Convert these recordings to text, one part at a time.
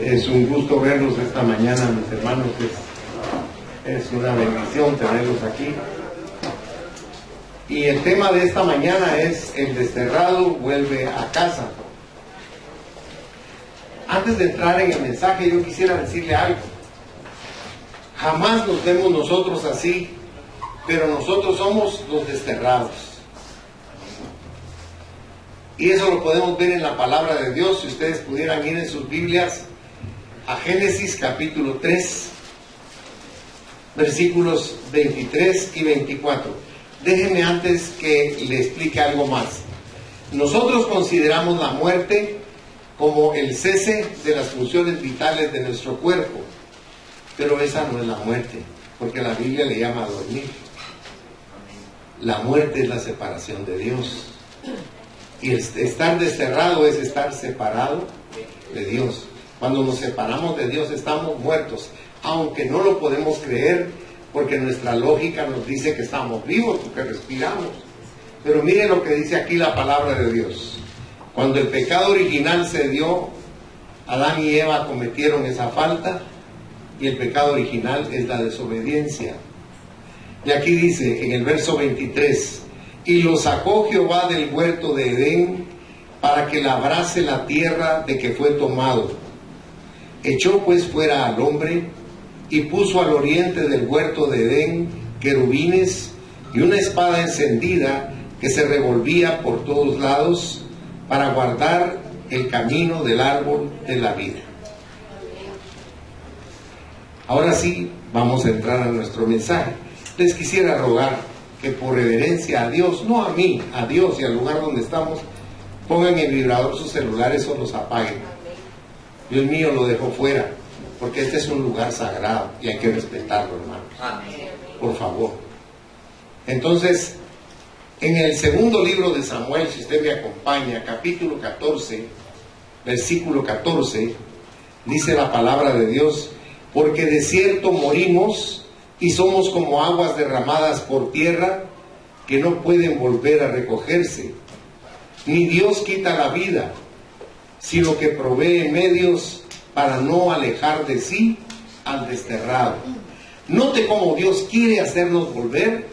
Es un gusto verlos esta mañana, mis hermanos. Es una bendición tenerlos aquí. Y el tema de esta mañana es: el desterrado vuelve a casa. Antes de entrar en el mensaje, yo quisiera decirle algo. Jamás nos vemos nosotros así, pero nosotros somos los desterrados. Y eso lo podemos ver en la palabra de Dios. Si ustedes pudieran ir en sus Biblias a Génesis capítulo 3, versículos 23 y 24. Déjenme antes que le explique algo más. Nosotros consideramos la muerte como el cese de las funciones vitales de nuestro cuerpo, pero esa no es la muerte, porque la Biblia le llama dormir. La muerte es la separación de Dios, y estar desterrado es estar separado de Dios. Cuando nos separamos de Dios estamos muertos, aunque no lo podemos creer, porque nuestra lógica nos dice que estamos vivos, porque respiramos. Pero miren lo que dice aquí la palabra de Dios. Cuando el pecado original se dio, Adán y Eva cometieron esa falta, y el pecado original es la desobediencia. Y aquí dice en el verso 23: y lo sacó Jehová del huerto de Edén para que labrase la tierra de que fue tomado. Echó pues fuera al hombre y puso al oriente del huerto de Edén querubines y una espada encendida que se revolvía por todos lados para guardar el camino del árbol de la vida. Ahora sí, vamos a entrar a nuestro mensaje. Les quisiera rogar que por reverencia a Dios, no a mí, a Dios y al lugar donde estamos, pongan en vibrador sus celulares o los apaguen. Yo el mío lo dejo fuera, porque este es un lugar sagrado y hay que respetarlo, hermanos. Amén. Por favor. Entonces, en el segundo libro de Samuel, si usted me acompaña, capítulo 14, versículo 14, dice la palabra de Dios: porque de cierto morimos y somos como aguas derramadas por tierra, que no pueden volver a recogerse. Ni Dios quita la vida, sino que provee medios para no alejar de sí al desterrado. Note cómo Dios quiere hacernos volver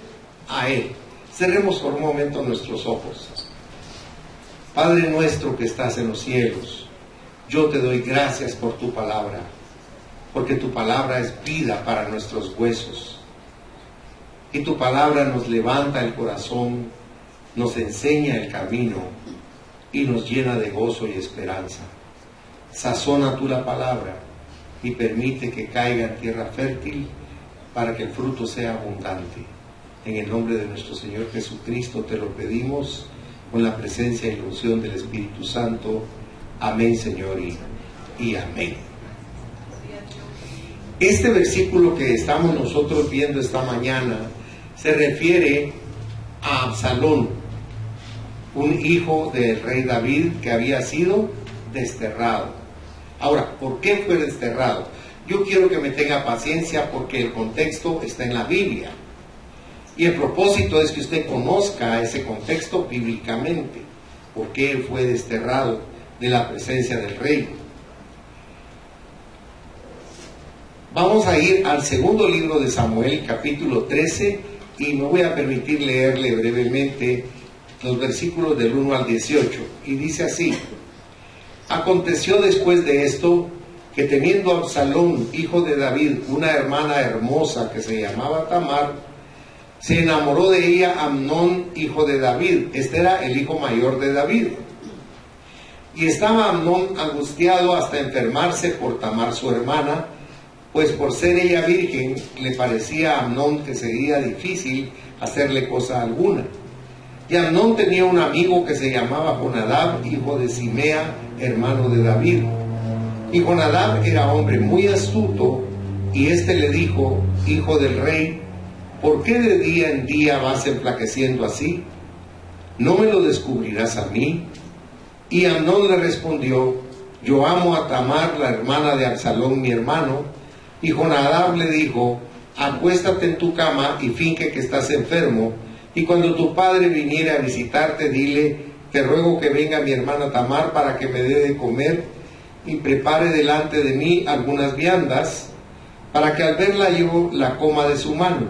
a Él. Cerremos por un momento nuestros ojos. Padre nuestro que estás en los cielos, yo te doy gracias por tu palabra, porque tu palabra es vida para nuestros huesos. Y tu palabra nos levanta el corazón, nos enseña el camino y nos llena de gozo y esperanza. Sazona tú la palabra y permite que caiga en tierra fértil para que el fruto sea abundante. En el nombre de nuestro Señor Jesucristo te lo pedimos, con la presencia y la unción del Espíritu Santo. Amén, Señor, y amén. Este versículo que estamos nosotros viendo esta mañana se refiere a Absalón, un hijo del rey David que había sido desterrado. Ahora, ¿por qué fue desterrado? Yo quiero que me tenga paciencia, porque el contexto está en la Biblia. Y el propósito es que usted conozca ese contexto bíblicamente. ¿Por qué él fue desterrado de la presencia del rey? Vamos a ir al segundo libro de Samuel, capítulo 13, y me voy a permitir leerle brevemente los versículos del 1 al 18. Y dice así: aconteció después de esto, que teniendo Absalón, hijo de David, una hermana hermosa que se llamaba Tamar, se enamoró de ella Amnón, hijo de David. Este era el hijo mayor de David. Y estaba Amnón angustiado hasta enfermarse por Tamar su hermana, pues por ser ella virgen le parecía a Amnón que sería difícil hacerle cosa alguna. Y Amnón tenía un amigo que se llamaba Jonadab, hijo de Simea, hermano de David. Y Jonadab era hombre muy astuto, y éste le dijo: hijo del rey, ¿por qué de día en día vas enflaqueciendo así? ¿No me lo descubrirás a mí? Y Amnón le respondió: yo amo a Tamar, la hermana de Absalón, mi hermano. Y Jonadab le dijo: acuéstate en tu cama y finge que estás enfermo, y cuando tu padre viniere a visitarte, dile: te ruego que venga mi hermana Tamar para que me dé de comer. y prepare delante de mí algunas viandas, para que al verla yo la coma de su mano.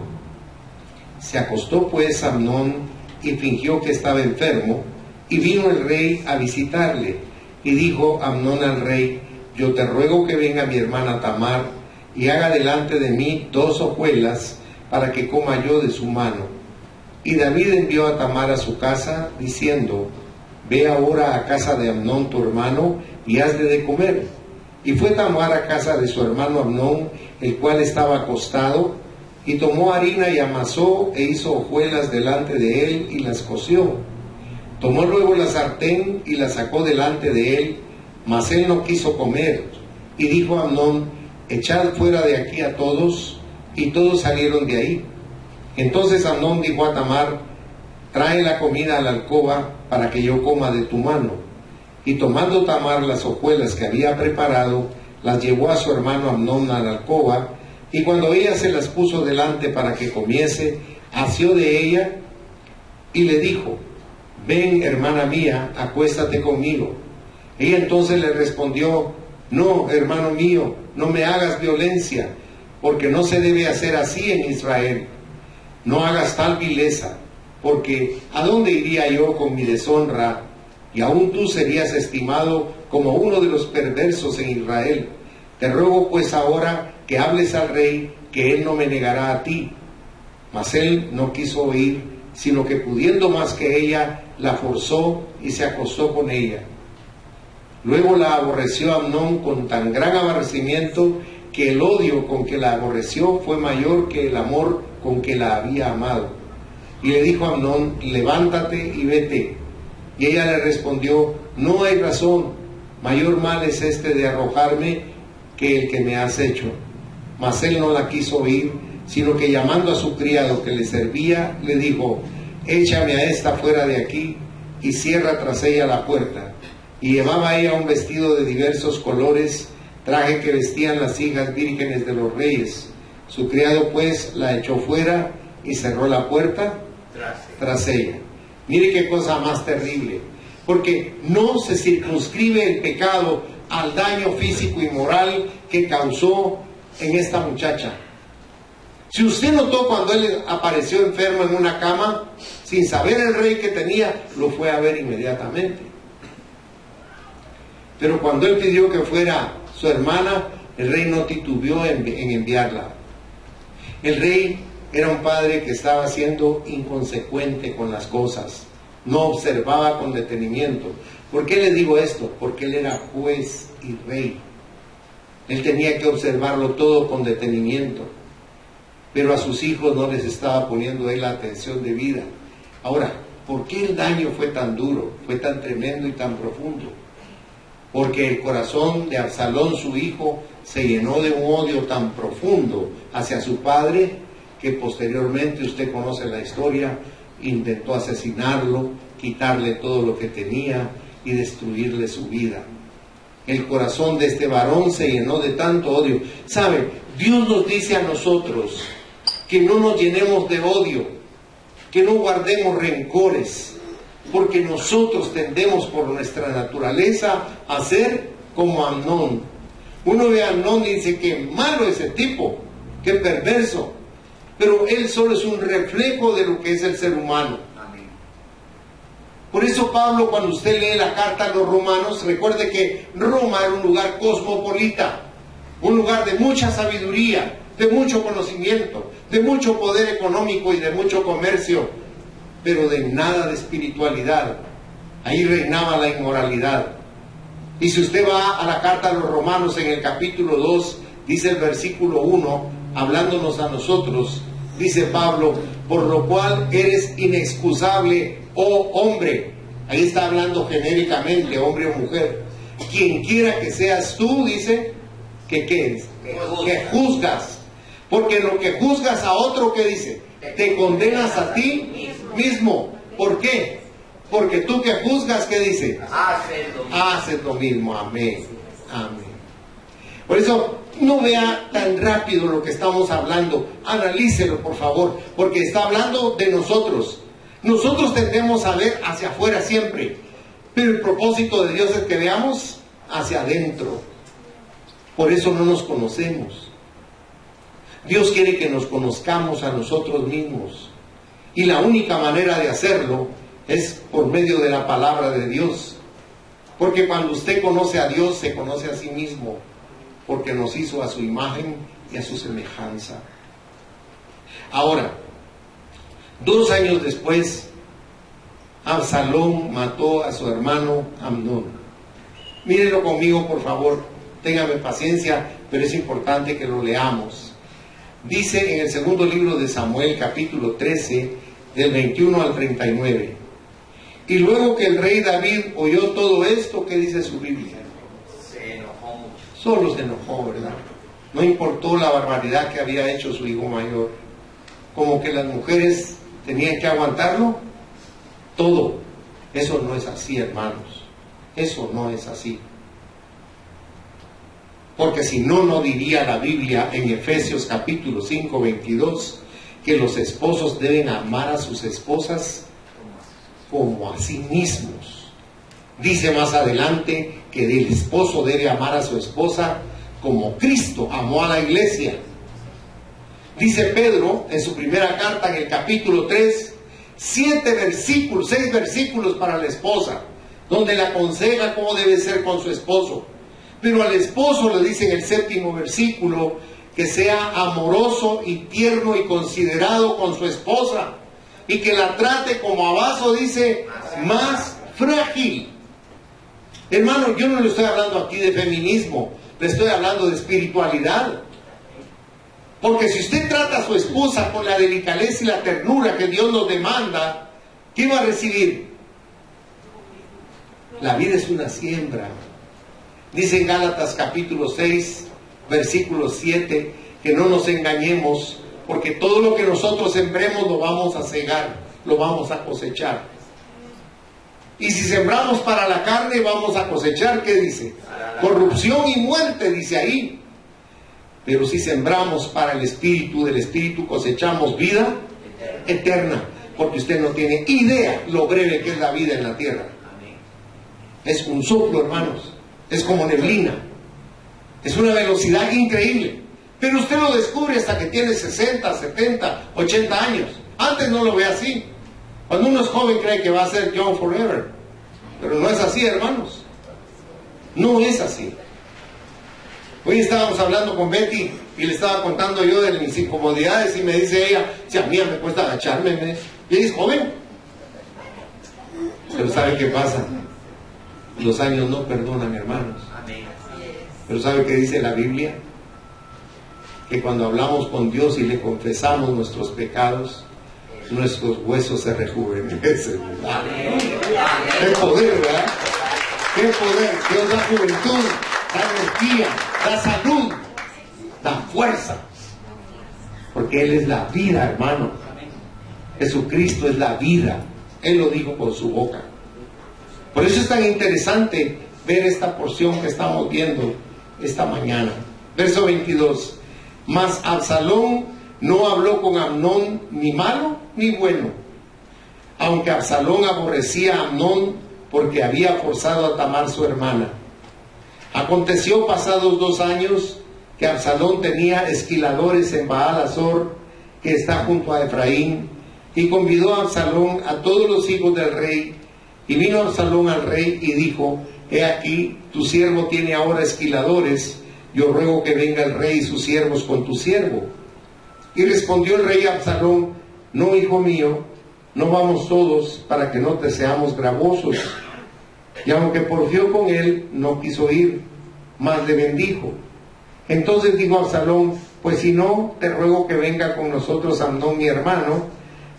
Se acostó pues Amnón y fingió que estaba enfermo, y vino el rey a visitarle, y dijo Amnón al rey: yo te ruego que venga mi hermana Tamar, y haga delante de mí 2 hojuelas, para que coma yo de su mano. Y David envió a Tamar a su casa, diciendo: ve ahora a casa de Amnón tu hermano, y hazle de comer. Y fue Tamar a casa de su hermano Amnón, el cual estaba acostado, y tomó harina y amasó, e hizo hojuelas delante de él, y las coció. Tomó luego la sartén, y la sacó delante de él, mas él no quiso comer. Y dijo a Amnón: echad fuera de aquí a todos. Y todos salieron de ahí. Entonces Amnón dijo a Tamar: trae la comida a la alcoba, para que yo coma de tu mano. Y tomando Tamar las hojuelas que había preparado, las llevó a su hermano Amnón a la alcoba, y cuando ella se las puso delante para que comiese, asió de ella y le dijo: ven, hermana mía, acuéstate conmigo. Ella entonces le respondió: no, hermano mío, no me hagas violencia, porque no se debe hacer así en Israel. No hagas tal vileza, porque ¿a dónde iría yo con mi deshonra? Y aún tú serías estimado como uno de los perversos en Israel. Te ruego pues ahora que hables al rey, que él no me negará a ti. Mas él no quiso oír, sino que pudiendo más que ella, la forzó y se acostó con ella. Luego la aborreció Amnón con tan gran aborrecimiento, que el odio con que la aborreció fue mayor que el amor con que la había amado. Y le dijo a Amnón: levántate y vete. Y ella le respondió: no hay razón, mayor mal es este de arrojarme que el que me has hecho. Mas él no la quiso oír, sino que llamando a su criado que le servía, le dijo: échame a esta fuera de aquí, y cierra tras ella la puerta. Y llevaba ella un vestido de diversos colores, traje que vestían las hijas vírgenes de los reyes. Su criado pues la echó fuera y cerró la puerta tras ella. Mire qué cosa más terrible, porque no se circunscribe el pecado al daño físico y moral que causó en esta muchacha. Si usted notó cuando él apareció enfermo en una cama, sin saber el rey que tenía, lo fue a ver inmediatamente. Pero cuando él pidió que fuera su hermana, el rey no titubeó en enviarla. El rey era un padre que estaba siendo inconsecuente con las cosas, no observaba con detenimiento. ¿Por qué le digo esto? Porque él era juez y rey. Él tenía que observarlo todo con detenimiento, pero a sus hijos no les estaba poniendo él la atención debida. Ahora, ¿por qué el daño fue tan duro, fue tan tremendo y tan profundo? Porque el corazón de Absalón, su hijo, se llenó de un odio tan profundo hacia su padre, que posteriormente, usted conoce la historia, intentó asesinarlo, quitarle todo lo que tenía y destruirle su vida. El corazón de este varón se llenó de tanto odio. ¿Sabe? Dios nos dice a nosotros que no nos llenemos de odio, que no guardemos rencores, porque nosotros tendemos por nuestra naturaleza a ser como Amnón. Uno ve a Amnón y dice: qué malo ese tipo, qué perverso. Pero él solo es un reflejo de lo que es el ser humano. Amén. Por eso Pablo, cuando usted lee la carta a los romanos, recuerde que Roma era un lugar cosmopolita, un lugar de mucha sabiduría, de mucho conocimiento, de mucho poder económico y de mucho comercio, pero de nada de espiritualidad. Ahí reinaba la inmoralidad. Y si usted va a la carta a los romanos, en el capítulo 2, dice el versículo 1, hablándonos a nosotros, dice Pablo: por lo cual eres inexcusable, oh hombre. Ahí está hablando genéricamente, hombre o mujer. Quien quiera que seas tú, dice, que ¿qué es? Que juzgas. Porque lo que juzgas a otro, ¿qué dice? Te condenas a ti mismo. ¿Por qué? Porque tú que juzgas, ¿qué dice? Haces lo mismo. Amén. Amén. Por eso, no vea tan rápido lo que estamos hablando. Analícelo, por favor, porque está hablando de nosotros. Nosotros tendemos a ver hacia afuera siempre, pero el propósito de Dios es que veamos hacia adentro. Por eso no nos conocemos. Dios quiere que nos conozcamos a nosotros mismos. Y la única manera de hacerlo es por medio de la palabra de Dios. Porque cuando usted conoce a Dios, se conoce a sí mismo. Porque nos hizo a su imagen y a su semejanza. Ahora, 2 años después, Absalón mató a su hermano Amnón. Mírenlo conmigo, por favor. Téngame paciencia, pero es importante que lo leamos. Dice en el segundo libro de Samuel, capítulo 13, del 21 al 39. Y luego que el rey David oyó todo esto, ¿qué dice su Biblia? Se enojó mucho. Solo se enojó, ¿verdad? No importó la barbaridad que había hecho su hijo mayor. Como que las mujeres tenían que aguantarlo todo. Eso no es así, hermanos. Eso no es así. Porque si no, no diría la Biblia en Efesios capítulo 5, 22, que los esposos deben amar a sus esposas como a sí mismos. Dice más adelante que el esposo debe amar a su esposa como Cristo amó a la iglesia. Dice Pedro en su primera carta en el capítulo 3, 6 versículos para la esposa, donde le aconseja cómo debe ser con su esposo. Pero al esposo le dice en el 7º versículo que sea amoroso y tierno y considerado con su esposa y que la trate como a vaso, dice, más frágil. Hermano, yo no le estoy hablando aquí de feminismo, le estoy hablando de espiritualidad. Porque si usted trata a su esposa con la delicadeza y la ternura que Dios nos demanda, ¿qué va a recibir? La vida es una siembra. Dice en Gálatas capítulo 6, versículo 7, que no nos engañemos, porque todo lo que nosotros sembremos lo vamos a cegar, lo vamos a cosechar. Y si sembramos para la carne, vamos a cosechar, ¿qué dice? Corrupción y muerte, dice ahí. Pero si sembramos para el Espíritu, del Espíritu cosechamos vida eterna. Porque usted no tiene idea lo breve que es la vida en la tierra. Es un soplo, hermanos. Es como neblina. Es una velocidad increíble. Pero usted lo descubre hasta que tiene 60, 70, 80 años. Antes no lo ve así. Cuando uno es joven cree que va a ser young forever. Pero no es así, hermanos. No es así. Hoy estábamos hablando con Betty y le estaba contando yo de mis incomodidades y me dice ella, si a mí me cuesta agacharme, y ella es joven. Pero ¿sabe qué pasa? Los años no perdonan, hermanos. Pero ¿sabe qué dice la Biblia? Que cuando hablamos con Dios y le confesamos nuestros pecados, nuestros huesos se rejuvenecen. ¡Qué poder!, ¿verdad? ¡Qué poder! Dios da juventud, da energía, da salud, da fuerza. Porque Él es la vida, hermano. Jesucristo es la vida. Él lo dijo con su boca. Por eso es tan interesante ver esta porción que estamos viendo esta mañana. Verso 22. Mas Absalón no habló con Amnón ni malo ni bueno, aunque Absalón aborrecía a Amnón porque había forzado a Tamar su hermana. Aconteció pasados 2 años que Absalón tenía esquiladores en Baal-Azor, que está junto a Efraín, y convidó a Absalón a todos los hijos del rey. Y vino Absalón al rey y dijo: he aquí, tu siervo tiene ahora esquiladores, yo ruego que venga el rey y sus siervos con tu siervo. Y respondió el rey a Absalón: no, hijo mío, no vamos todos, para que no te seamos gravosos. Y aunque porfió con él, no quiso ir, mas le bendijo. Entonces dijo Absalón: pues si no, te ruego que venga con nosotros Amnón mi hermano.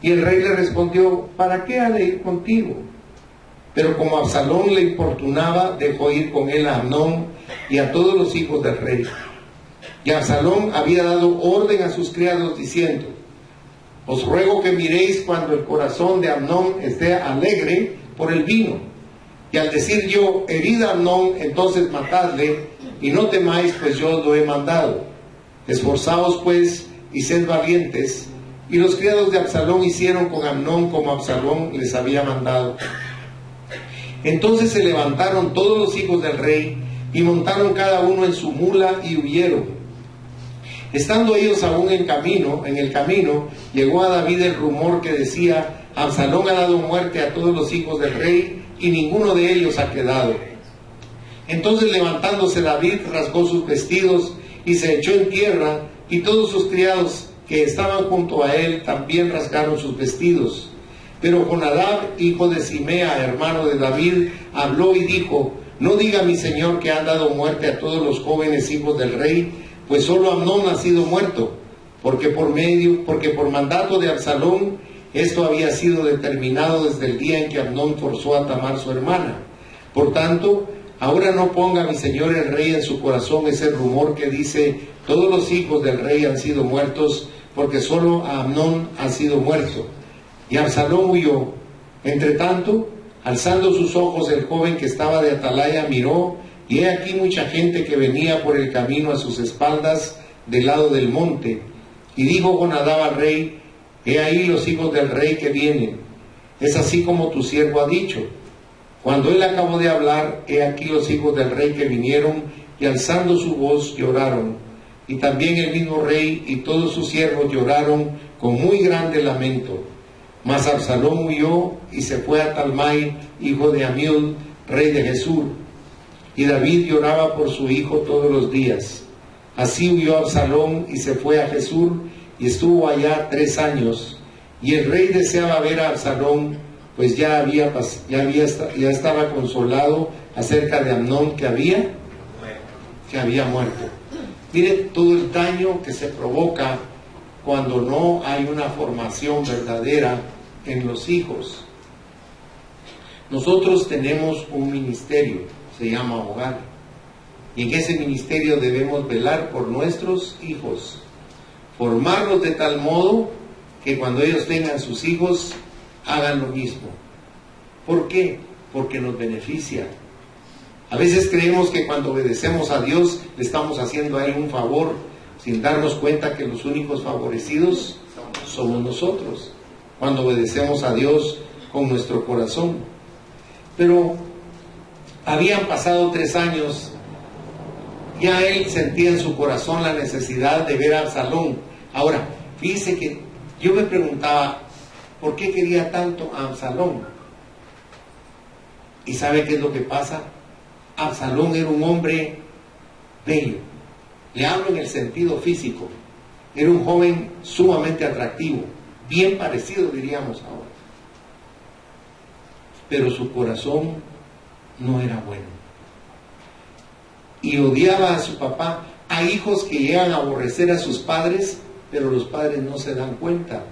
Y el rey le respondió: ¿para qué ha de ir contigo? Pero como Absalón le importunaba, dejó ir con él a Amnón y a todos los hijos del rey. Y Absalón había dado orden a sus criados diciendo: os ruego que miréis cuando el corazón de Amnón esté alegre por el vino. Y al decir yo: herid a Amnón, entonces matadle, y no temáis, pues yo os lo he mandado. Esforzaos pues y sed valientes. Y los criados de Absalón hicieron con Amnón como Absalón les había mandado. Entonces se levantaron todos los hijos del rey, y montaron cada uno en su mula y huyeron. Estando ellos aún en el camino, llegó a David el rumor que decía: Absalón ha dado muerte a todos los hijos del rey, y ninguno de ellos ha quedado. Entonces, levantándose David, rasgó sus vestidos y se echó en tierra, y todos sus criados que estaban junto a él también rasgaron sus vestidos. Pero Jonadab, hijo de Simea, hermano de David, habló y dijo: no diga mi señor que han dado muerte a todos los jóvenes hijos del rey, pues solo Amnón ha sido muerto, porque por mandato de Absalón esto había sido determinado desde el día en que Amnón forzó a Tamar su hermana. Por tanto, ahora no ponga mi señor el rey en su corazón ese rumor que dice: todos los hijos del rey han sido muertos, porque solo Amnón ha sido muerto. Y Absalón huyó. Entre tanto, alzando sus ojos, el joven que estaba de atalaya miró, y he aquí mucha gente que venía por el camino a sus espaldas del lado del monte. Y dijo Jonadab al rey: he ahí los hijos del rey que vienen. Es así como tu siervo ha dicho. Cuando él acabó de hablar, he aquí los hijos del rey que vinieron, y alzando su voz lloraron. Y también el mismo rey y todos sus siervos lloraron con muy grande lamento. Mas Absalón huyó y se fue a Talmai, hijo de Amiud, rey de Gesur. Y David lloraba por su hijo todos los días. Así huyó Absalón y se fue a Gesur, y estuvo allá 3 años. Y el rey deseaba ver a Absalón, pues ya estaba consolado acerca de Amnón que había muerto. Mire todo el daño que se provoca cuando no hay una formación verdadera en los hijos. Nosotros tenemos un ministerio, se llama hogar, y en ese ministerio debemos velar por nuestros hijos, formarlos de tal modo que cuando ellos tengan sus hijos hagan lo mismo. ¿Por qué? Porque nos beneficia. A veces creemos que cuando obedecemos a Dios le estamos haciendo a Él un favor, sin darnos cuenta que los únicos favorecidos somos nosotros, cuando obedecemos a Dios con nuestro corazón. Pero habían pasado 3 años, ya él sentía en su corazón la necesidad de ver a Absalón. Ahora, fíjese que yo me preguntaba, ¿por qué quería tanto a Absalón? ¿Y sabe qué es lo que pasa? Absalón era un hombre bello. Le hablo en el sentido físico. Era un joven sumamente atractivo, bien parecido, diríamos ahora. Pero su corazón no era bueno. Y odiaba a su papá. Hay hijos que llegan a aborrecer a sus padres, pero los padres no se dan cuenta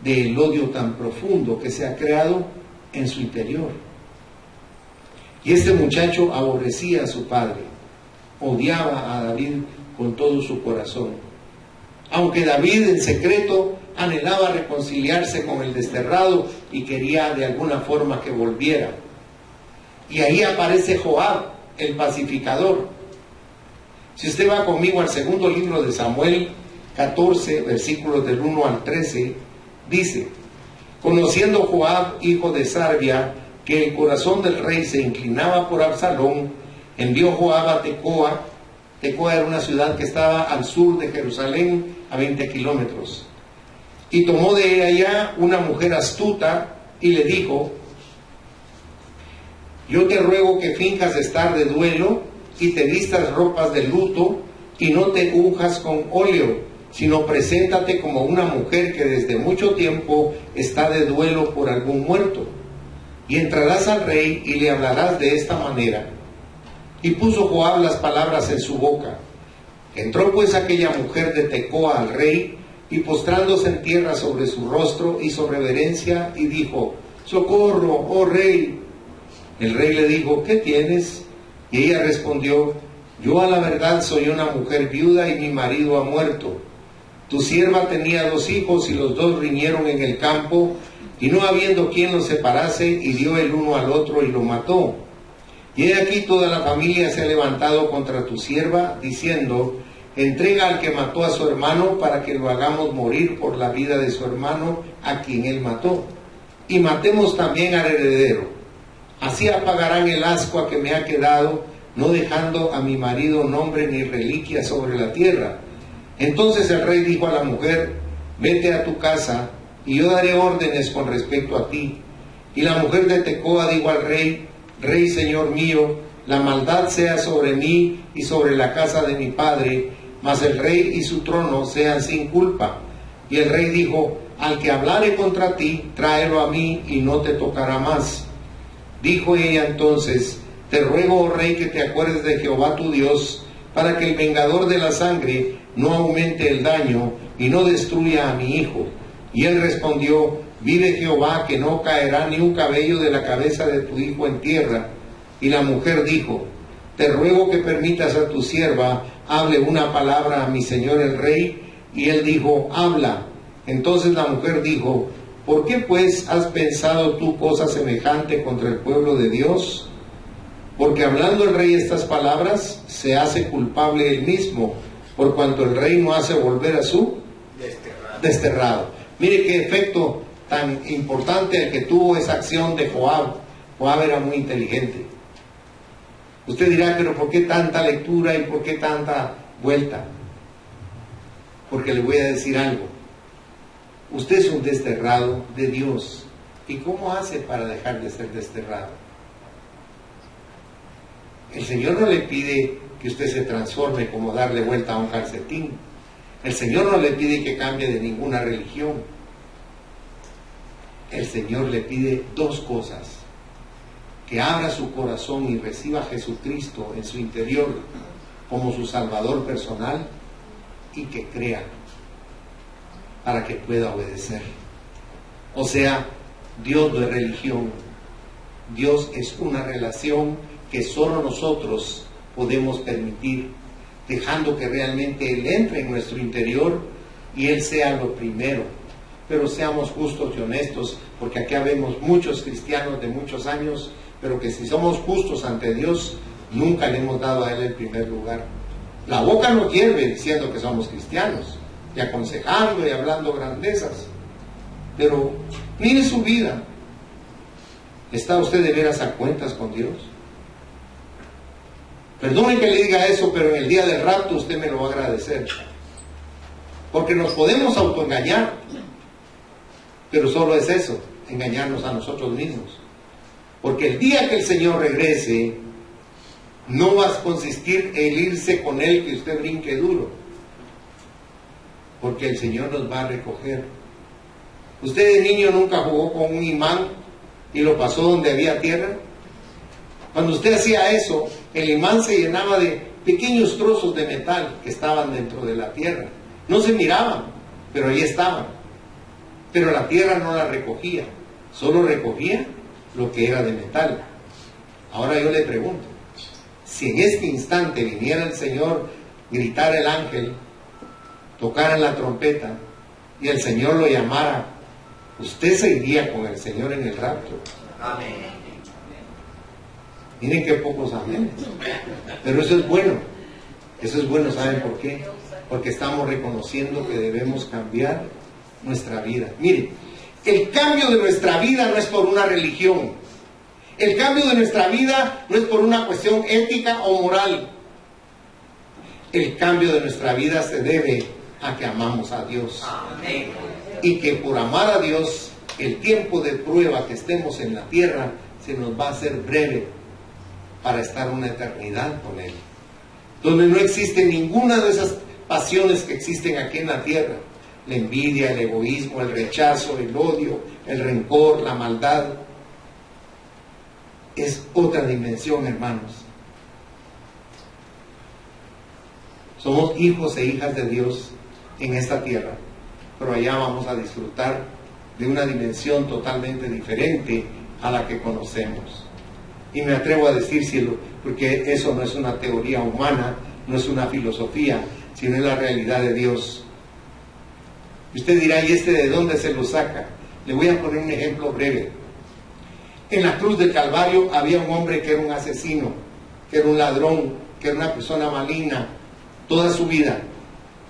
del odio tan profundo que se ha creado en su interior. Y este muchacho aborrecía a su padre, odiaba a David con todo su corazón. Aunque David en secreto anhelaba reconciliarse con el desterrado y quería de alguna forma que volviera. Y ahí aparece Joab, el pacificador. Si usted va conmigo al segundo libro de Samuel 14, versículos del 1 al 13, dice: conociendo Joab, hijo de Sarvia, que el corazón del rey se inclinaba por Absalón, envió Joab a Tecoa. Tecoa era una ciudad que estaba al sur de Jerusalén, a 20 kilómetros. Y tomó de allá una mujer astuta y le dijo: yo te ruego que finjas estar de duelo y te vistas ropas de luto y no te unjas con óleo, sino preséntate como una mujer que desde mucho tiempo está de duelo por algún muerto. Y entrarás al rey y le hablarás de esta manera. Y puso Joab las palabras en su boca. Entró pues aquella mujer de Tecoa al rey, y postrándose en tierra sobre su rostro, hizo reverencia y dijo: socorro, oh rey. El rey le dijo: ¿qué tienes? Y ella respondió: yo a la verdad soy una mujer viuda y mi marido ha muerto. Tu sierva tenía 2 hijos y los 2 riñeron en el campo, y no habiendo quien los separase, hirió el uno al otro y lo mató. Y he aquí toda la familia se ha levantado contra tu sierva, diciendo: entrega al que mató a su hermano para que lo hagamos morir por la vida de su hermano a quien él mató, y matemos también al heredero. Así apagarán el ascua que me ha quedado, no dejando a mi marido nombre ni reliquia sobre la tierra. Entonces el rey dijo a la mujer: vete a tu casa, y yo daré órdenes con respecto a ti. Y la mujer de Tecoa dijo al rey: Rey, señor mío, la maldad sea sobre mí y sobre la casa de mi padre, mas el rey y su trono sean sin culpa. Y el rey dijo: al que hablare contra ti, tráelo a mí, y no te tocará más. Dijo ella entonces: te ruego, oh rey, que te acuerdes de Jehová tu Dios, para que el vengador de la sangre no aumente el daño y no destruya a mi hijo. Y él respondió: vive Jehová, que no caerá ni un cabello de la cabeza de tu hijo en tierra. Y la mujer dijo: te ruego que permitas a tu sierva hable una palabra a mi señor el rey. Y él dijo: habla. Entonces la mujer dijo: ¿por qué pues has pensado tú cosa semejante contra el pueblo de Dios? Porque hablando el rey estas palabras, se hace culpable él mismo, por cuanto el rey no hace volver a su desterrado. Mire qué efecto tan importante el que tuvo esa acción de Joab. Joab era muy inteligente. Usted dirá: pero ¿por qué tanta lectura y por qué tanta vuelta? Porque le voy a decir algo. Usted es un desterrado de Dios. ¿Y cómo hace para dejar de ser desterrado? El Señor no le pide que usted se transforme como darle vuelta a un calcetín. El Señor no le pide que cambie de ninguna religión. El Señor le pide dos cosas: que abra su corazón y reciba a Jesucristo en su interior como su Salvador personal, y que crea para que pueda obedecer. O sea, Dios no es religión. Dios es una relación que solo nosotros podemos permitir, dejando que realmente Él entre en nuestro interior y Él sea lo primero. Pero seamos justos y honestos, porque aquí habemos muchos cristianos de muchos años, pero que si somos justos ante Dios, nunca le hemos dado a Él el primer lugar. La boca nos hierve diciendo que somos cristianos, y aconsejando y hablando grandezas, pero mire su vida. ¿Está usted de veras a cuentas con Dios? Perdone que le diga eso, pero en el día del rapto usted me lo va a agradecer. Porque nos podemos autoengañar, pero solo es eso, engañarnos a nosotros mismos. Porque el día que el Señor regrese, no va a consistir en irse con Él que usted brinque duro, porque el Señor nos va a recoger. ¿Usted de niño nunca jugó con un imán y lo pasó donde había tierra? Cuando usted hacía eso, el imán se llenaba de pequeños trozos de metal que estaban dentro de la tierra. No se miraban, pero ahí estaban. Pero la tierra no la recogía, solo recogía lo que era de metal. Ahora yo le pregunto, si en este instante viniera el Señor, gritara el ángel, tocara la trompeta y el Señor lo llamara, ¿usted se iría con el Señor en el rapto? Amén. Miren qué pocos amenes. Pero eso es bueno. Eso es bueno, ¿saben por qué? Porque estamos reconociendo que debemos cambiar nuestra vida. Miren, el cambio de nuestra vida no es por una religión. El cambio de nuestra vida no es por una cuestión ética o moral. El cambio de nuestra vida se debe a que amamos a Dios. Amén. Y que por amar a Dios, el tiempo de prueba que estemos en la tierra se nos va a hacer breve para estar una eternidad con Él, donde no existe ninguna de esas pasiones que existen aquí en la tierra: la envidia, el egoísmo, el rechazo, el odio, el rencor, la maldad. Es otra dimensión, hermanos. Somos hijos e hijas de Dios en esta tierra, pero allá vamos a disfrutar de una dimensión totalmente diferente a la que conocemos. Y me atrevo a decírselo, porque eso no es una teoría humana, no es una filosofía, sino es la realidad de Dios. Y usted dirá: ¿y este de dónde se lo saca? Le voy a poner un ejemplo breve. En la cruz del Calvario había un hombre que era un asesino, que era un ladrón, que era una persona maligna toda su vida,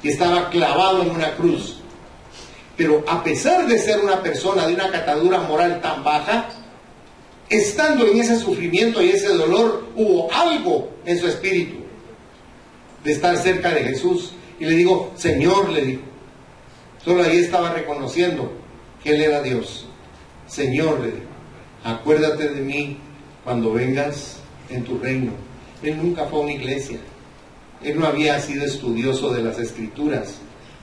y estaba clavado en una cruz. Pero a pesar de ser una persona de una catadura moral tan baja, estando en ese sufrimiento y ese dolor, hubo algo en su espíritu de estar cerca de Jesús. Y le digo, Señor, le dijo. Solo ahí estaba reconociendo que Él era Dios. Señor, le dijo, acuérdate de mí cuando vengas en tu reino. Él nunca fue a una iglesia. Él no había sido estudioso de las Escrituras,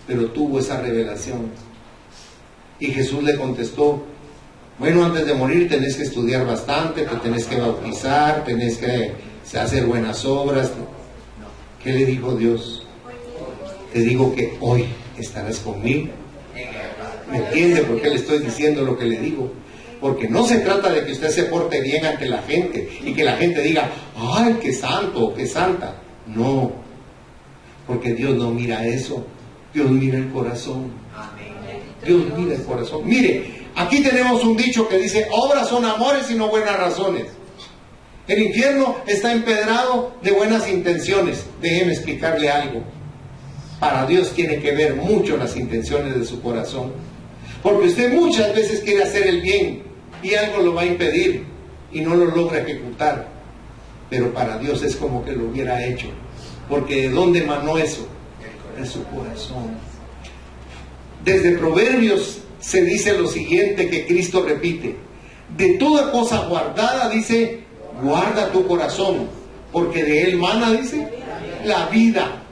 pero tuvo esa revelación. Y Jesús le contestó, bueno, antes de morir tenés que estudiar bastante, te tenés que bautizar, tenés que hacer buenas obras. ¿Qué le dijo Dios? Te digo que hoy estarás conmigo. ¿Me entiende por qué le estoy diciendo lo que le digo? Porque no se trata de que usted se porte bien ante la gente y que la gente diga, ¡ay, qué santo, qué santa! No, porque Dios no mira eso. Dios mira el corazón. Dios mira el corazón. Mire, aquí tenemos un dicho que dice, obras son amores y no buenas razones. El infierno está empedrado de buenas intenciones. Déjeme explicarle algo. Para Dios tiene que ver mucho las intenciones de su corazón. Porque usted muchas veces quiere hacer el bien y algo lo va a impedir y no lo logra ejecutar. Pero para Dios es como que lo hubiera hecho. Porque ¿de dónde emanó eso? De su corazón. Desde Proverbios se dice lo siguiente que Cristo repite. De toda cosa guardada, dice, guarda tu corazón, porque de él mana, dice, la vida.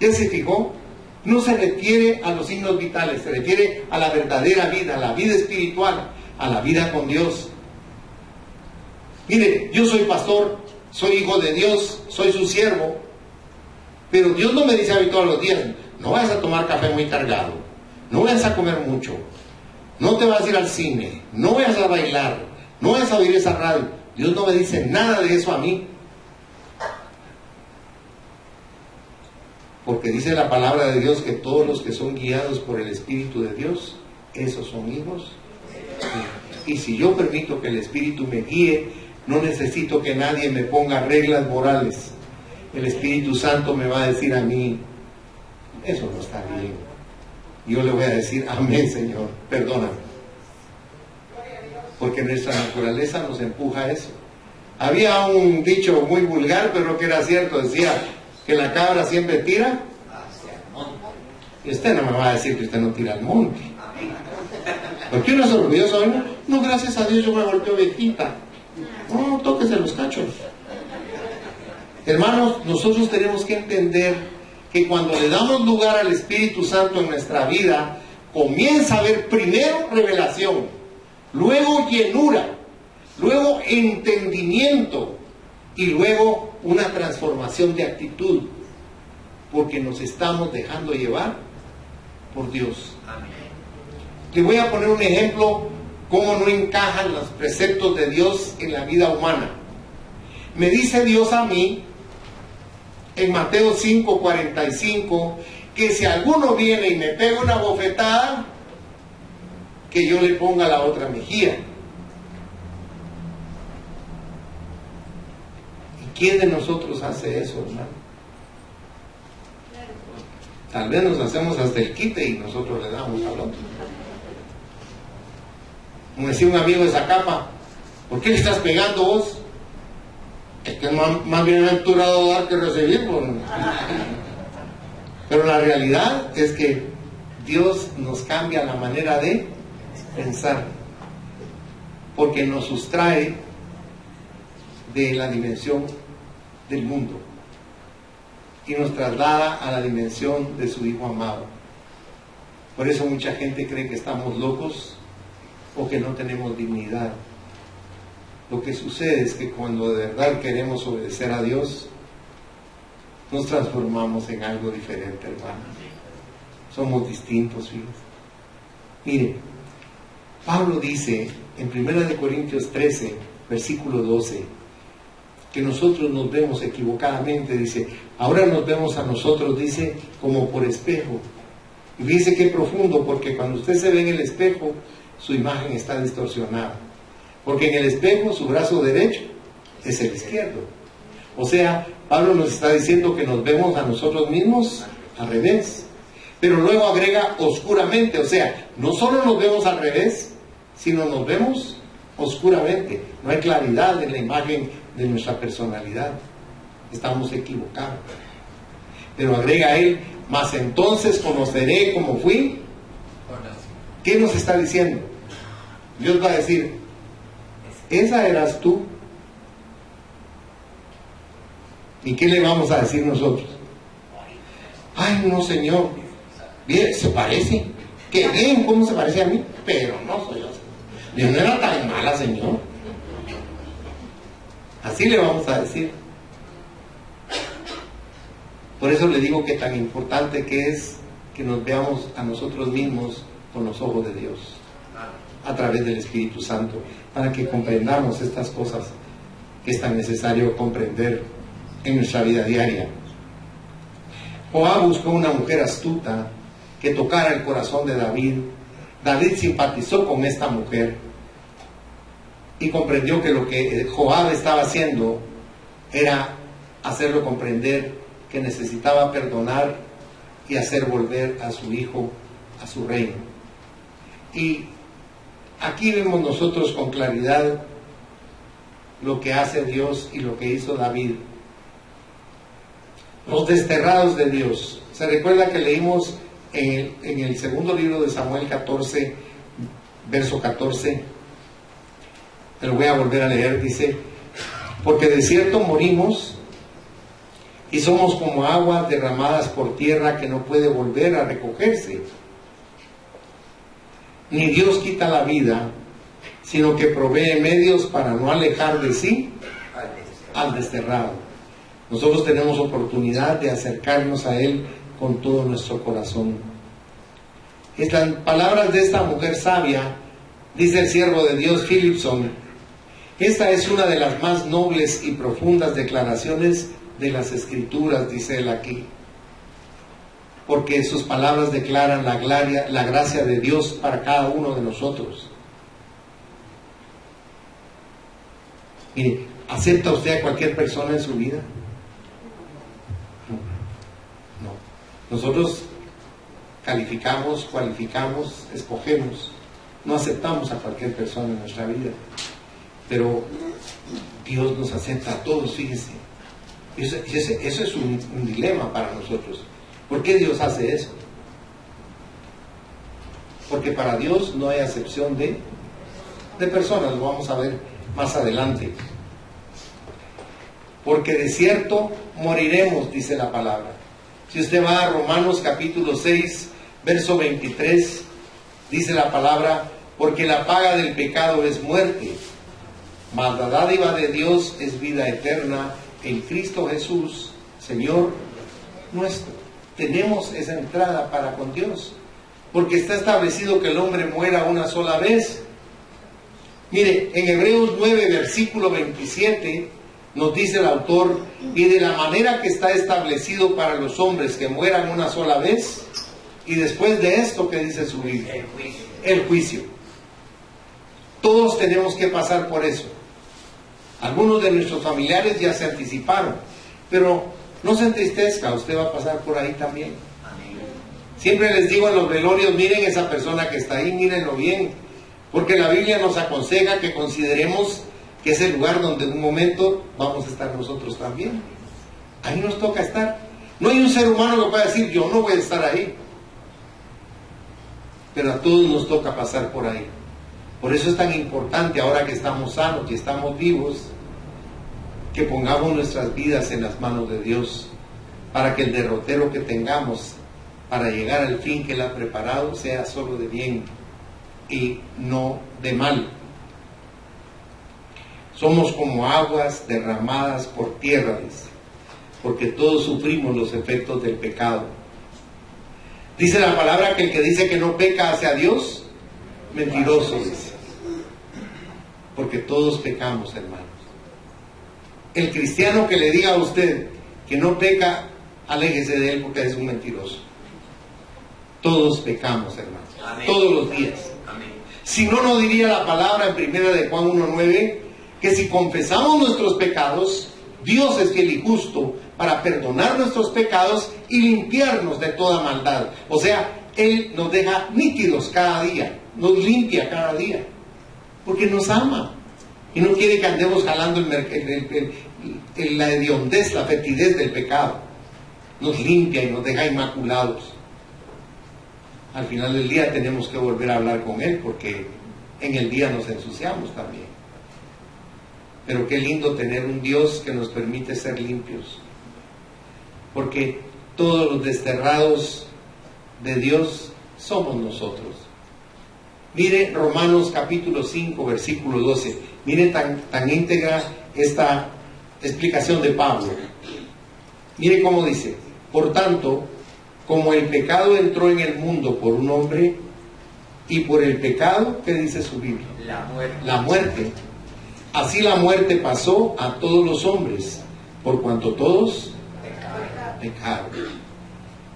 ¿Ya se fijó? No se refiere a los signos vitales, se refiere a la verdadera vida, a la vida espiritual, a la vida con Dios. Mire, yo soy pastor, soy hijo de Dios, soy su siervo, pero Dios no me dice a mí todos los días, no vayas a tomar café muy cargado, no vayas a comer mucho, no te vas a ir al cine, no vayas a bailar, no vayas a oír esa radio. Dios no me dice nada de eso a mí. Porque dice la palabra de Dios que todos los que son guiados por el Espíritu de Dios, esos son hijos. Y si yo permito que el Espíritu me guíe, no necesito que nadie me ponga reglas morales. El Espíritu Santo me va a decir a mí, eso no está bien. Yo le voy a decir, amén, Señor, perdóname. Porque nuestra naturaleza nos empuja a eso. Había un dicho muy vulgar, pero que era cierto, decía que la cabra siempre tira hacia el monte. Y usted no me va a decir que usted no tira al monte. Porque uno es orgulloso, no, gracias a Dios yo me golpeo viejita. No, tóquese los cachos. Hermanos, nosotros tenemos que entender que cuando le damos lugar al Espíritu Santo en nuestra vida, comienza a haber primero revelación, luego llenura, luego entendimiento y luego una transformación de actitud, porque nos estamos dejando llevar por Dios. Le voy a poner un ejemplo cómo no encajan los preceptos de Dios en la vida humana. Me dice Dios a mí en Mateo 5:45 que si alguno viene y me pega una bofetada, que yo le ponga la otra mejilla. ¿Y quién de nosotros hace eso, hermano? Tal vez nos hacemos hasta el quite y nosotros le damos al otro. Como decía un amigo de Zacapa, ¿por qué le estás pegando vos? Es que es más bienaventurado dar que recibir. Pero la realidad es que Dios nos cambia la manera de pensar, porque nos sustrae de la dimensión del mundo y nos traslada a la dimensión de su Hijo amado. Por eso mucha gente cree que estamos locos o que no tenemos dignidad. Lo que sucede es que cuando de verdad queremos obedecer a Dios, nos transformamos en algo diferente, hermano. Somos distintos, fíjense. Mire, Pablo dice en 1 Corintios 13, versículo 12, que nosotros nos vemos equivocadamente. Dice, ahora nos vemos a nosotros, dice, como por espejo. Y dice que profundo, porque cuando usted se ve en el espejo, su imagen está distorsionada. Porque en el espejo su brazo derecho es el izquierdo. O sea, Pablo nos está diciendo que nos vemos a nosotros mismos al revés. Pero luego agrega oscuramente, o sea, no solo nos vemos al revés, sino nos vemos oscuramente. No hay claridad en la imagen de nuestra personalidad. estamos equivocados. Pero agrega él, mas entonces conoceré cómo fui. ¿Qué nos está diciendo? Dios va a decir, esa eras tú. ¿Y qué le vamos a decir nosotros? Ay, no, Señor, bien, se parece. Qué bien, ¿cómo se parece a mí? Pero no soy yo. Yo no era tan mala, Señor. Así le vamos a decir. Por eso le digo que tan importante que es que nos veamos a nosotros mismos con los ojos de Dios, a través del Espíritu Santo, para que comprendamos estas cosas que es tan necesario comprender en nuestra vida diaria. Joab buscó una mujer astuta que tocara el corazón de David. David simpatizó con esta mujer y comprendió que lo que Joab estaba haciendo era hacerlo comprender que necesitaba perdonar y hacer volver a su hijo a su reino. Y aquí vemos nosotros con claridad lo que hace Dios y lo que hizo David. Los desterrados de Dios. Se recuerda que leímos en el segundo libro de Samuel 14, verso 14. Te lo voy a volver a leer. Dice, porque de cierto morimos y somos como aguas derramadas por tierra que no puede volver a recogerse. Ni Dios quita la vida, sino que provee medios para no alejar de sí al desterrado. Nosotros tenemos oportunidad de acercarnos a Él con todo nuestro corazón. Estas palabras de esta mujer sabia, dice el siervo de Dios Philipson, esta es una de las más nobles y profundas declaraciones de las Escrituras, dice él aquí, porque sus palabras declaran la gracia de Dios para cada uno de nosotros. Mire, ¿acepta usted a cualquier persona en su vida? No. Nosotros calificamos, cualificamos, escogemos. No aceptamos a cualquier persona en nuestra vida. Pero Dios nos acepta a todos, fíjese. Eso es un dilema para nosotros. ¿Por qué Dios hace eso? Porque para Dios no hay acepción de personas, lo vamos a ver más adelante. Porque de cierto moriremos, dice la palabra. Si usted va a Romanos capítulo 6, verso 23, dice la palabra, porque la paga del pecado es muerte, mas la dádiva de Dios es vida eterna en Cristo Jesús, Señor nuestro. Tenemos esa entrada para con Dios, porque está establecido que el hombre muera una sola vez. Mire, en Hebreos 9, versículo 27, nos dice el autor, y de la manera que está establecido para los hombres que mueran una sola vez, y después de esto, ¿qué dice su Biblia? El juicio. Todos tenemos que pasar por eso. Algunos de nuestros familiares ya se anticiparon, pero no se entristezca, usted va a pasar por ahí también. Siempre les digo en los velorios, miren esa persona que está ahí, mírenlo bien, porque la Biblia nos aconseja que consideremos que es el lugar donde en un momento vamos a estar nosotros también. Ahí nos toca estar. No hay un ser humano que pueda decir, yo no voy a estar ahí. Pero a todos nos toca pasar por ahí. Por eso es tan importante, ahora que estamos sanos, que estamos vivos, que pongamos nuestras vidas en las manos de Dios, para que el derrotero que tengamos para llegar al fin que Él ha preparado sea solo de bien y no de mal. Somos como aguas derramadas por tierra, dice, porque todos sufrimos los efectos del pecado. Dice la palabra que el que dice que no peca hacia Dios, mentiroso, dice. Porque todos pecamos, hermanos. El cristiano que le diga a usted que no peca, aléjese de él porque es un mentiroso. Todos pecamos, hermanos. Amén. Todos los días. Amén. Si no, no diría la palabra en 1 de Juan 1:9 que si confesamos nuestros pecados, Dios es fiel y justo para perdonar nuestros pecados y limpiarnos de toda maldad. O sea, Él nos deja nítidos cada día, nos limpia cada día, porque nos ama y no quiere que andemos jalando la hediondez, la fetidez del pecado. Nos limpia y nos deja inmaculados. Al final del día tenemos que volver a hablar con Él, porque en el día nos ensuciamos también. Pero qué lindo tener un Dios que nos permite ser limpios, porque todos los desterrados de Dios somos nosotros. Mire Romanos capítulo 5, versículo 12. Mire tan íntegra esta explicación de Pablo. Mire cómo dice: por tanto, como el pecado entró en el mundo por un hombre, y por el pecado, ¿qué dice su Biblia? La muerte. Así la muerte pasó a todos los hombres, por cuanto todos pecaron.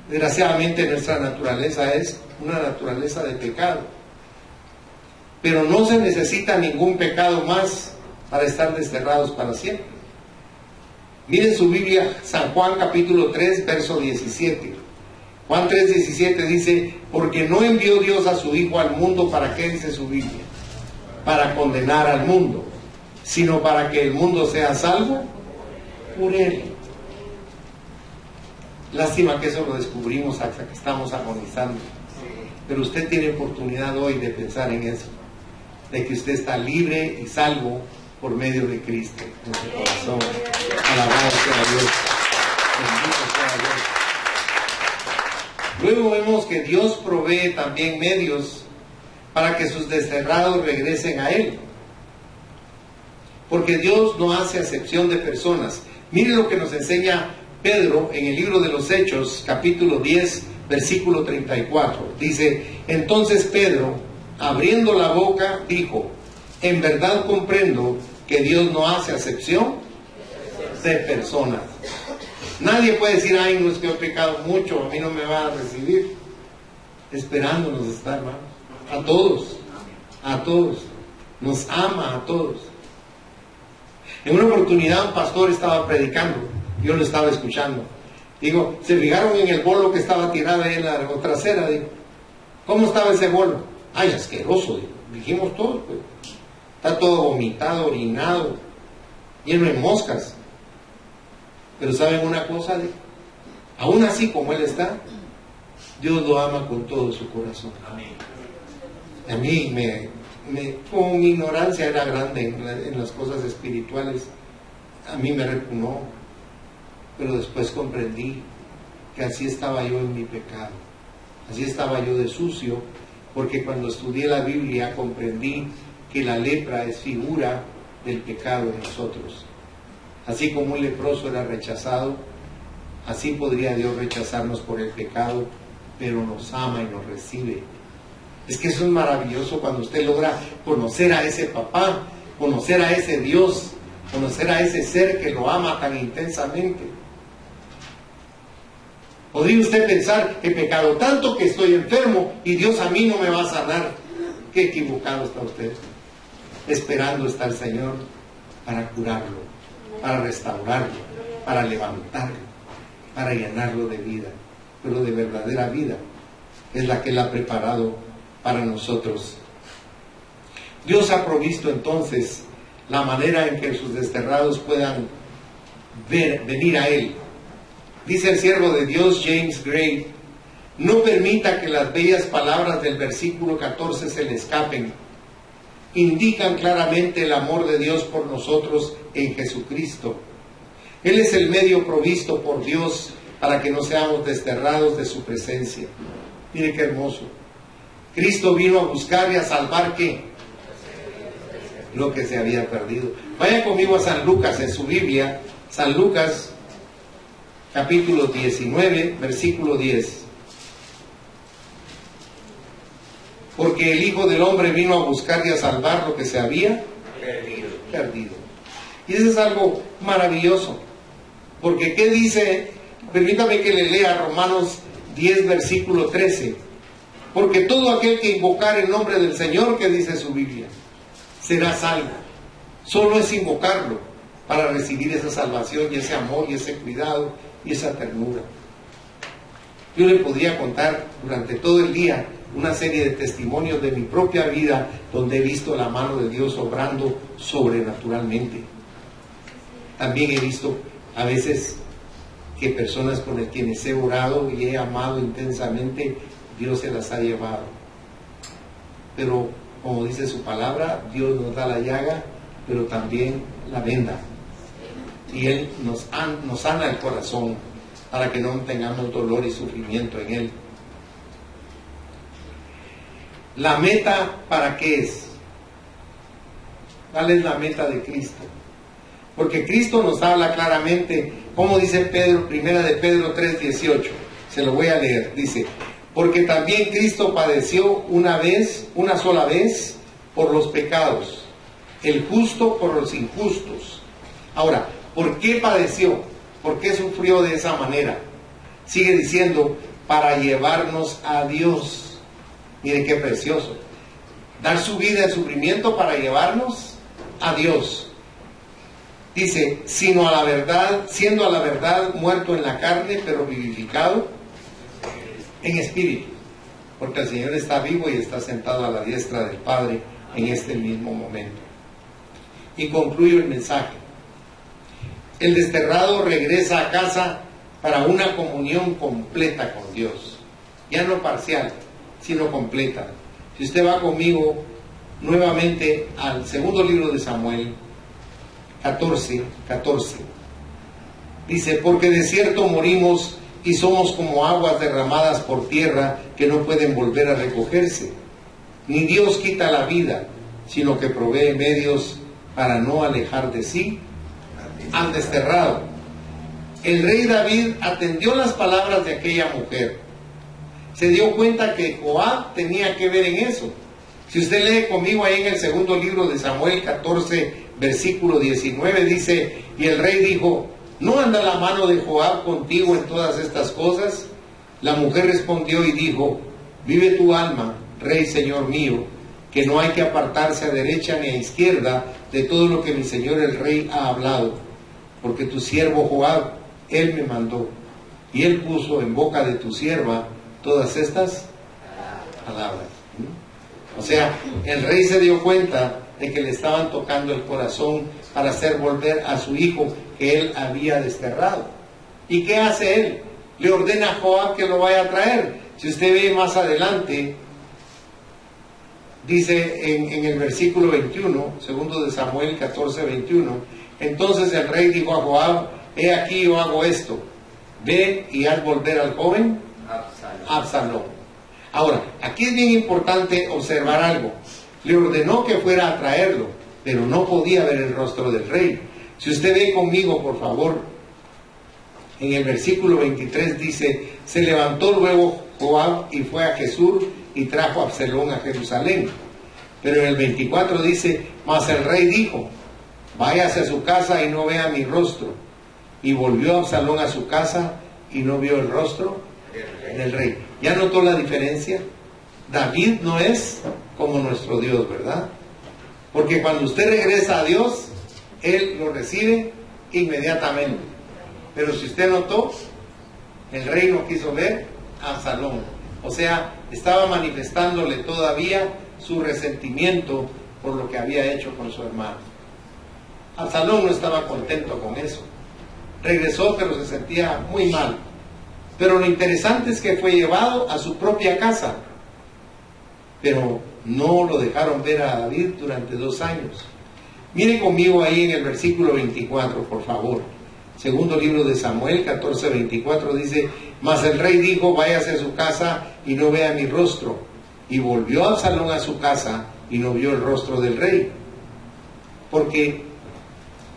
Desgraciadamente nuestra naturaleza es una naturaleza de pecado. Pero no se necesita ningún pecado más para estar desterrados para siempre. Miren su Biblia, San Juan capítulo 3, verso 17. Juan 3, 17 dice: porque no envió Dios a su Hijo al mundo, ¿para qué dice su Biblia? Para condenar al mundo, sino para que el mundo sea salvo por Él. Lástima que eso lo descubrimos hasta que estamos agonizando. Pero usted tiene oportunidad hoy de pensar en eso, de que usted está libre y salvo por medio de Cristo en su corazón. Alabado sea Dios. Bendito sea Dios. Luego vemos que Dios provee también medios para que sus desterrados regresen a Él, porque Dios no hace acepción de personas. Mire lo que nos enseña Pedro en el libro de los Hechos, capítulo 10, versículo 34. Dice: entonces Pedro, abriendo la boca, dijo: en verdad comprendo que Dios no hace acepción de personas. Nadie puede decir: ay, no, es que he pecado mucho, a mí no me va a recibir. Esperándonos está, hermano. A todos, nos ama a todos. En una oportunidad un pastor estaba predicando, yo lo estaba escuchando. Digo, ¿se fijaron en el bolo que estaba tirado ahí en la trasera? Digo, ¿cómo estaba ese bolo? Ay, asqueroso, digo. Dijimos todos, pues. Está todo vomitado, orinado, lleno de moscas. Pero ¿saben una cosa? Digo, aún así como él está, Dios lo ama con todo su corazón. Amén. A mí como mi ignorancia era grande en las cosas espirituales, a mí me repugnó, pero después comprendí que así estaba yo en mi pecado, así estaba yo de sucio, porque cuando estudié la Biblia comprendí que la lepra es figura del pecado de nosotros. Así como un leproso era rechazado, así podría Dios rechazarnos por el pecado, pero nos ama y nos recibe. Es que eso es maravilloso cuando usted logra conocer a ese papá, conocer a ese Dios, conocer a ese ser que lo ama tan intensamente. ¿Podría usted pensar: he pecado tanto que estoy enfermo y Dios a mí no me va a sanar? Qué equivocado está usted, esperando está el Señor para curarlo, para restaurarlo, para levantarlo, para llenarlo de vida, pero de verdadera vida. Es la que Él ha preparado para nosotros. Dios ha provisto entonces la manera en que sus desterrados puedan venir a Él. Dice el siervo de Dios James Gray: no permita que las bellas palabras del versículo 14 se le escapen. Indican claramente el amor de Dios por nosotros en Jesucristo. Él es el medio provisto por Dios para que no seamos desterrados de su presencia. Mire qué hermoso. Cristo vino a buscar y a salvar, ¿qué? Lo que se había perdido. Vaya conmigo a San Lucas en su Biblia, San Lucas capítulo 19, versículo 10. Porque el Hijo del Hombre vino a buscar y a salvar lo que se había perdido. Y eso es algo maravilloso, porque ¿qué dice? Permítame que le lea Romanos 10, versículo 13. Porque todo aquel que invocar el nombre del Señor, que dice su Biblia, será salvo. Solo es invocarlo para recibir esa salvación y ese amor y ese cuidado y esa ternura. Yo le podría contar durante todo el día una serie de testimonios de mi propia vida donde he visto la mano de Dios obrando sobrenaturalmente. También he visto a veces que personas con quienes he orado y he amado intensamente, Dios se las ha llevado. Pero como dice su palabra, Dios nos da la llaga, pero también la venda. Y Él nos sana el corazón para que no tengamos dolor y sufrimiento en Él. ¿La meta para qué es? ¿Cuál es la meta de Cristo? Porque Cristo nos habla claramente, como dice Pedro, primera de Pedro 3:18. Se lo voy a leer. Dice: porque también Cristo padeció una sola vez, por los pecados, el justo por los injustos. Ahora, ¿por qué padeció? ¿Por qué sufrió de esa manera? Sigue diciendo, para llevarnos a Dios. Mire qué precioso. Dar su vida en sufrimiento para llevarnos a Dios. Dice, siendo a la verdad muerto en la carne, pero vivificado en espíritu. Porque el Señor está vivo y está sentado a la diestra del Padre en este mismo momento. Y concluyo el mensaje. El desterrado regresa a casa para una comunión completa con Dios. Ya no parcial, sino completa. Si usted va conmigo nuevamente al segundo libro de Samuel, 14. Dice, porque de cierto morimos y somos como aguas derramadas por tierra que no pueden volver a recogerse. Ni Dios quita la vida, sino que provee medios para no alejar de sí al desterrado. El rey David atendió las palabras de aquella mujer. Se dio cuenta que Joab tenía que ver en eso. Si usted lee conmigo ahí en el segundo libro de Samuel 14, versículo 19, dice, y el rey dijo, ¿no anda la mano de Joab contigo en todas estas cosas? La mujer respondió y dijo, vive tu alma, rey señor mío, que no hay que apartarse a derecha ni a izquierda de todo lo que mi señor el rey ha hablado, porque tu siervo Joab, él me mandó, y él puso en boca de tu sierva todas estas palabras. O sea, el rey se dio cuenta de que le estaban tocando el corazón para hacer volver a su hijo que él había desterrado. ¿Y qué hace él? Le ordena a Joab que lo vaya a traer. Si usted ve más adelante, dice en el versículo 21, segundo de Samuel 14, 21, entonces el rey dijo a Joab, he aquí yo hago esto, ve y haz volver al joven Absalón. Ahora, aquí es bien importante observar algo. Le ordenó que fuera a traerlo, pero no podía ver el rostro del rey. Si usted ve conmigo, por favor, en el versículo 23 dice, se levantó luego Joab y fue a Jesús y trajo a Absalón a Jerusalén. Pero en el 24 dice, mas el rey dijo, váyase a su casa y no vea mi rostro. Y volvió Absalón a su casa y no vio el rostro del rey. ¿Ya notó la diferencia? David no es como nuestro Dios, ¿verdad? Porque cuando usted regresa a Dios, Él lo recibe inmediatamente. Pero si usted notó, el rey no quiso ver a Absalón. O sea, estaba manifestándole todavía su resentimiento por lo que había hecho con su hermano. Absalón no estaba contento con eso. Regresó, pero se sentía muy mal. Pero lo interesante es que fue llevado a su propia casa. Pero no lo dejaron ver a David durante 2 años. Miren conmigo ahí en el versículo 24, por favor. Segundo libro de Samuel 14, 24 dice, mas el rey dijo, váyase a su casa y no vea mi rostro. Y volvió Absalón a su casa y no vio el rostro del rey. Porque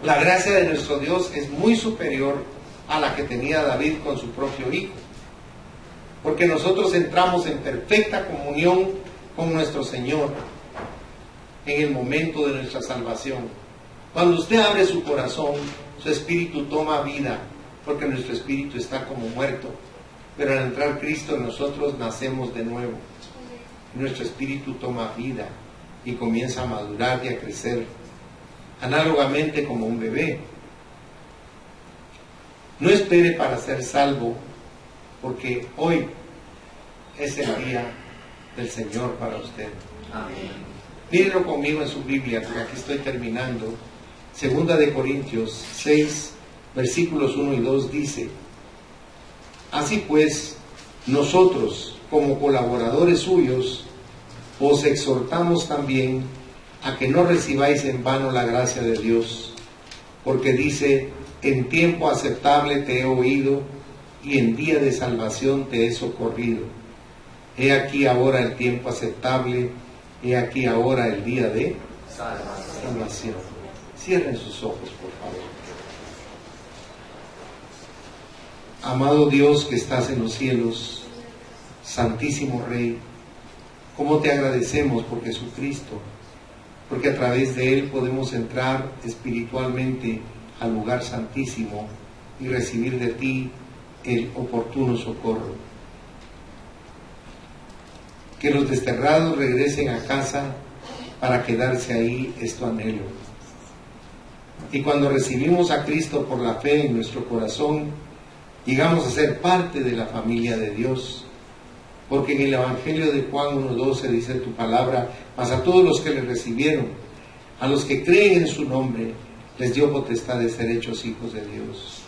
la gracia de nuestro Dios es muy superior a la que tenía David con su propio hijo. Porque nosotros entramos en perfecta comunión con nuestro Señor en el momento de nuestra salvación. Cuando usted abre su corazón, su espíritu toma vida, porque nuestro espíritu está como muerto. Pero al entrar Cristo en nosotros nacemos de nuevo. Nuestro espíritu toma vida y comienza a madurar y a crecer, análogamente como un bebé. No espere para ser salvo, porque hoy es el día del Señor para usted. Amén. Mírenlo conmigo en su Biblia, porque aquí estoy terminando. Segunda de Corintios 6, versículos 1 y 2 dice: así pues, nosotros, como colaboradores suyos, os exhortamos también a que no recibáis en vano la gracia de Dios, porque dice: en tiempo aceptable te he oído, y en día de salvación te he socorrido. He aquí ahora el tiempo aceptable, he aquí ahora el día de salvación. Cierren sus ojos, por favor. Amado Dios que estás en los cielos, Santísimo Rey, ¿cómo te agradecemos por Jesucristo? Porque a través de Él podemos entrar espiritualmente al lugar santísimo y recibir de ti el oportuno socorro. Que los desterrados regresen a casa para quedarse ahí es tu anhelo. Y cuando recibimos a Cristo por la fe en nuestro corazón, llegamos a ser parte de la familia de Dios. Porque en el Evangelio de Juan 1:12 dice tu palabra: mas a todos los que le recibieron, a los que creen en su nombre, les dio potestad de ser hechos hijos de Dios.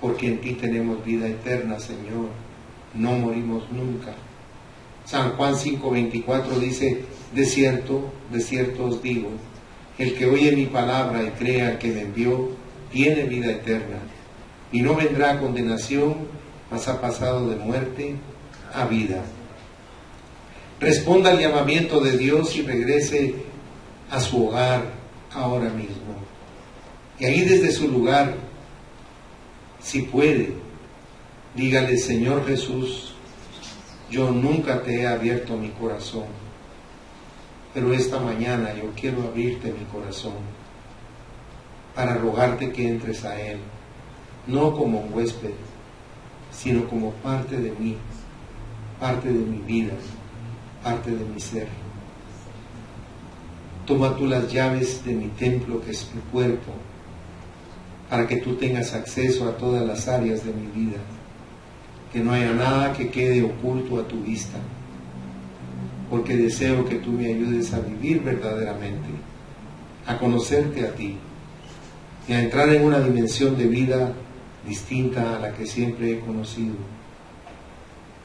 Porque en ti tenemos vida eterna, Señor, no morimos nunca. San Juan 5:24 dice: de cierto os digo, el que oye mi palabra y crea al que me envió, tiene vida eterna, y no vendrá a condenación, mas ha pasado de muerte a vida. Responda al llamamiento de Dios y regrese a su hogar ahora mismo. Y ahí desde su lugar, si puede, dígale: Señor Jesús, yo nunca te he abierto mi corazón, pero esta mañana yo quiero abrirte mi corazón para rogarte que entres a Él, no como un huésped, sino como parte de mí, parte de mi vida, parte de mi ser. Toma tú las llaves de mi templo, que es mi cuerpo, para que tú tengas acceso a todas las áreas de mi vida, que no haya nada que quede oculto a tu vista, porque deseo que tú me ayudes a vivir verdaderamente, a conocerte a ti y a entrar en una dimensión de vida distinta a la que siempre he conocido.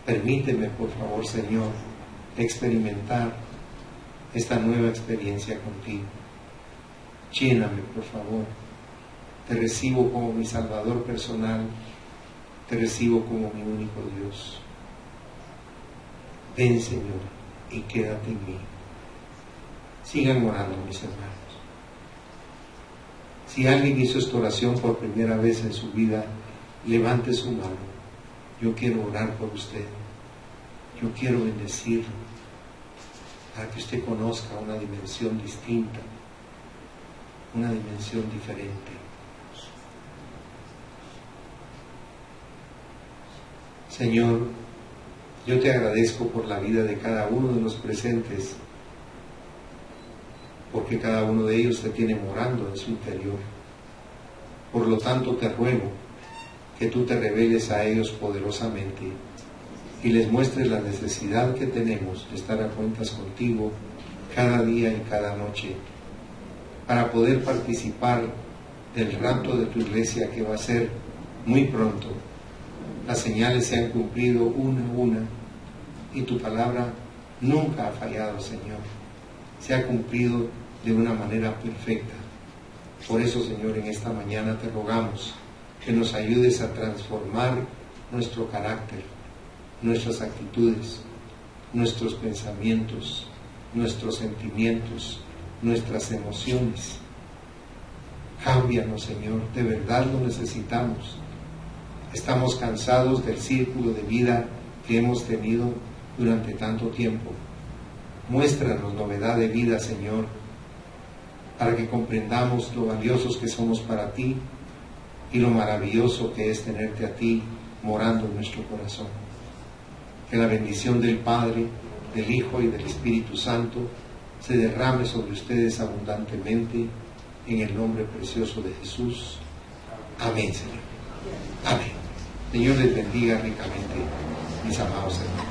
Permíteme, por favor, Señor, experimentar esta nueva experiencia contigo. Lléname, por favor. Te recibo como mi Salvador personal, te recibo como mi único Dios. Ven, Señor, y quédate en mí. Sigan orando, mis hermanos. Si alguien hizo esta oración por primera vez en su vida, levante su mano. Yo quiero orar por usted. Yo quiero bendecirlo para que usted conozca una dimensión distinta, una dimensión diferente. Señor, yo te agradezco por la vida de cada uno de los presentes, porque cada uno de ellos te tiene morando en su interior. Por lo tanto, te ruego que tú te reveles a ellos poderosamente y les muestres la necesidad que tenemos de estar a cuentas contigo cada día y cada noche, para poder participar del rapto de tu iglesia, que va a ser muy pronto. Las señales se han cumplido una a una y tu palabra nunca ha fallado, Señor. Se ha cumplido de una manera perfecta. Por eso, Señor, en esta mañana te rogamos que nos ayudes a transformar nuestro carácter, nuestras actitudes, nuestros pensamientos, nuestros sentimientos, nuestras emociones. Cámbianos, Señor, de verdad lo necesitamos. Estamos cansados del círculo de vida que hemos tenido durante tanto tiempo. Muéstranos novedad de vida, Señor, para que comprendamos lo valiosos que somos para ti y lo maravilloso que es tenerte a ti morando en nuestro corazón. Que la bendición del Padre, del Hijo y del Espíritu Santo se derrame sobre ustedes abundantemente, en el nombre precioso de Jesús. Amén, Señor. Amén. Señor les bendiga ricamente, mis amados hermanos.